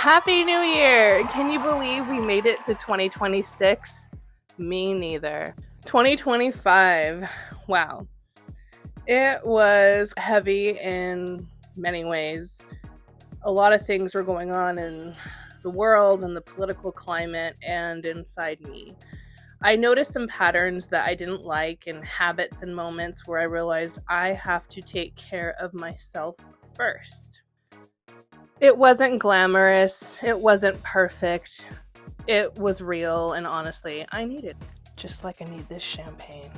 Happy New Year! Can you believe we made it to 2026? Me neither. 2025. Wow. It was heavy in many ways. A lot of things were going on in the world and the political climate and inside me. I noticed some patterns that I didn't like and habits and moments where I realized I have to take care of myself first. It wasn't glamorous, it wasn't perfect, it was real, and honestly, I need it. Just like I need this champagne.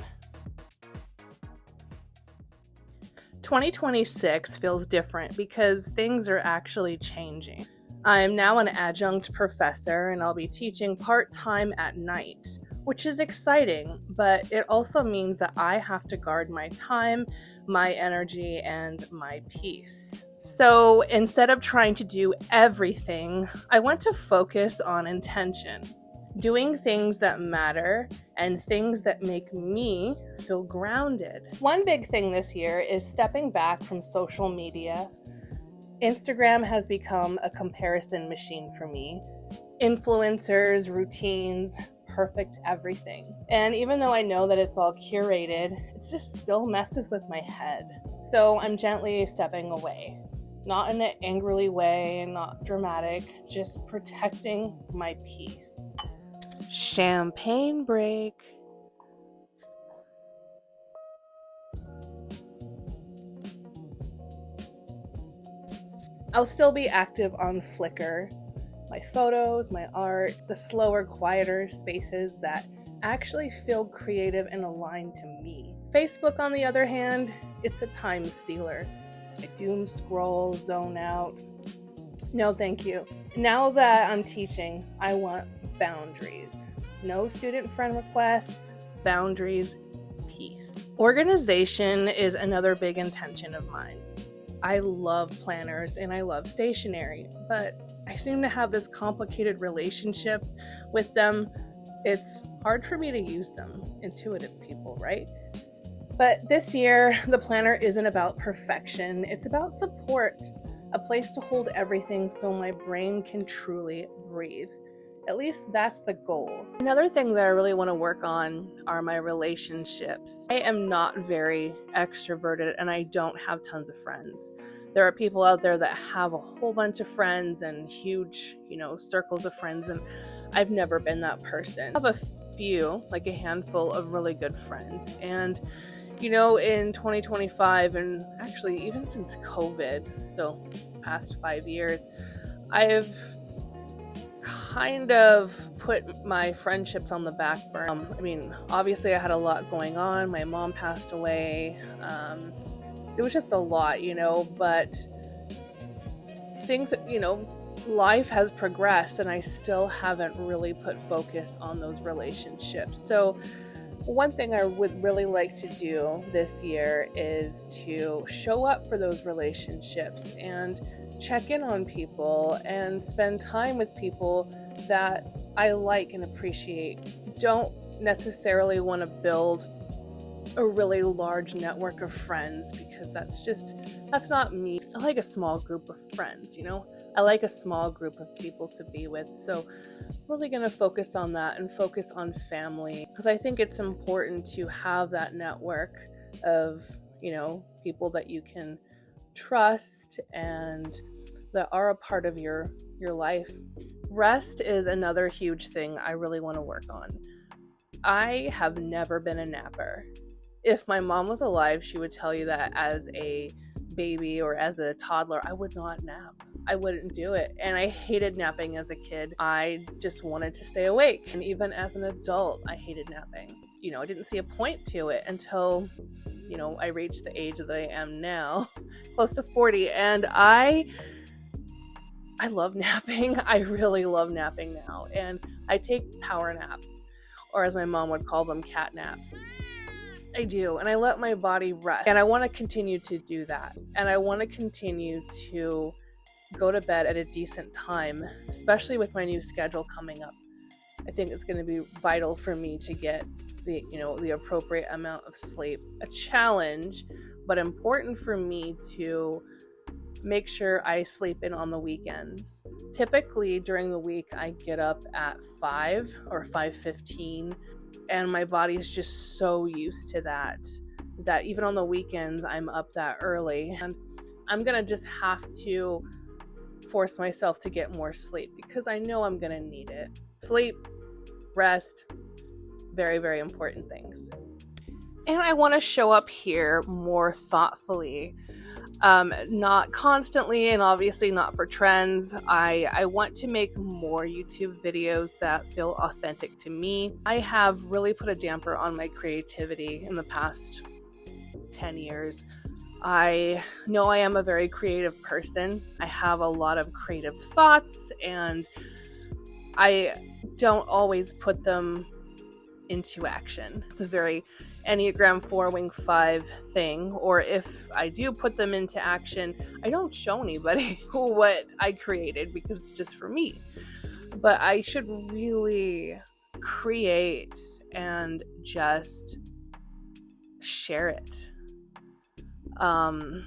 2026 feels different because things are actually changing. I'm now an adjunct professor and I'll be teaching part-time at night, which is exciting, but it also means that I have to guard my time, my energy, and my peace. So instead of trying to do everything, I want to focus on intention, doing things that matter and things that make me feel grounded. One big thing this year is stepping back from social media. Instagram has become a comparison machine for me. Influencers, routines, perfect everything. And even though I know that it's all curated, it just still messes with my head. So I'm gently stepping away. Not in an angrily way, not dramatic, just protecting my peace. Champagne break. I'll still be active on Flickr. My photos, my art, the slower, quieter spaces that actually feel creative and aligned to me. Facebook, on the other hand, it's a time stealer. I doom scroll, zone out. No, thank you. Now that I'm teaching, I want boundaries. No student friend requests, boundaries, peace. Organization is another big intention of mine. I love planners and I love stationery, but I seem to have this complicated relationship with them. It's hard for me to use them. Intuitive people, right? But this year, the planner isn't about perfection. It's about support, a place to hold everything so my brain can truly breathe. At least that's the goal. Another thing that I really want to work on are my relationships. I am not very extroverted and I don't have tons of friends. There are people out there that have a whole bunch of friends and huge, circles of friends, and I've never been that person. I have a few, like a handful of really good friends. And in 2025, and actually even since COVID, so past 5 years, I've kind of put my friendships on the back burner. Obviously I had a lot going on. My mom passed away. It was just a lot, but things, life has progressed and I still haven't really put focus on those relationships. So one thing I would really like to do this year is to show up for those relationships and check in on people and spend time with people that I like and appreciate. Don't necessarily want to build a really large network of friends because that's not me. I like a small group of friends, I like a small group of people to be with. So I'm really going to focus on that and focus on family because I think it's important to have that network of, people that you can trust and that are a part of your life. Rest is another huge thing I really want to work on. I have never been a napper. If my mom was alive, she would tell you that as a baby or as a toddler, I would not nap. I wouldn't do it. And I hated napping as a kid. I just wanted to stay awake. And even as an adult, I hated napping. I didn't see a point to it until, I reached the age that I am now, close to 40. And I love napping. I really love napping now. And I take power naps, or as my mom would call them, cat naps. I do, and I let my body rest. And I want to continue to do that. And I want to continue to go to bed at a decent time, especially with my new schedule coming up. I think it's going to be vital for me to get the appropriate amount of sleep. A challenge, but important for me to make sure I sleep in on the weekends. Typically during the week, I get up at 5 or 5:15, and my body's just so used to that even on the weekends, I'm up that early. And I'm gonna just have to force myself to get more sleep because I know I'm gonna need it. Sleep, rest, very, very important things. And I want to show up here more thoughtfully, not constantly, and obviously not for trends. I want to make more YouTube videos that feel authentic to me. I have really put a damper on my creativity in the past 10 years. I know I am a very creative person. I have a lot of creative thoughts, and I don't always put them into action. It's a very Enneagram 4 Wing 5 thing, or if I do put them into action, I don't show anybody what I created because it's just for me. But I should really create and just share it. I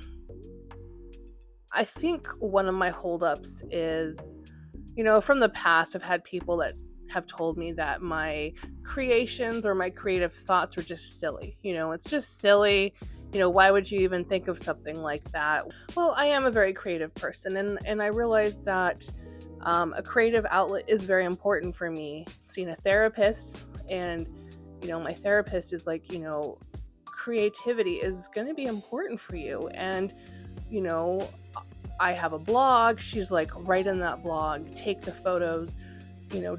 think one of my holdups is, from the past, I've had people that have told me that my creations or my creative thoughts are just silly. It's just silly. Why would you even think of something like that? Well, I am a very creative person, and I realize that a creative outlet is very important for me. Seeing a therapist, and my therapist is like, creativity is going to be important for you. And I have a blog. She's like, write in that blog, take the photos,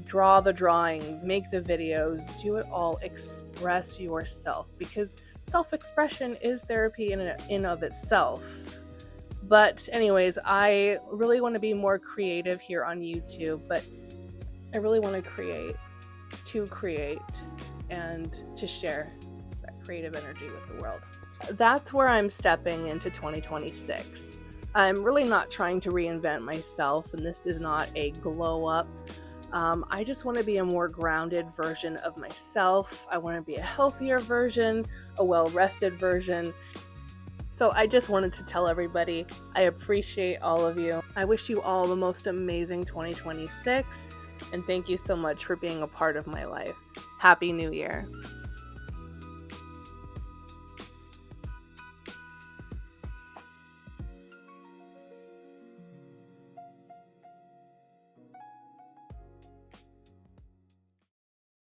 draw the drawings, make the videos, do it all, express yourself, because self-expression is therapy in of itself. But anyways, I really want to be more creative here on YouTube, but I really want to create and to share that creative energy with the world. That's where I'm stepping into 2026. I'm really not trying to reinvent myself, and this is not a glow up. I just want to be a more grounded version of myself. I want to be a healthier version, a well-rested version. So I just wanted to tell everybody I appreciate all of you. I wish you all the most amazing 2026, and thank you so much for being a part of my life. Happy New Year.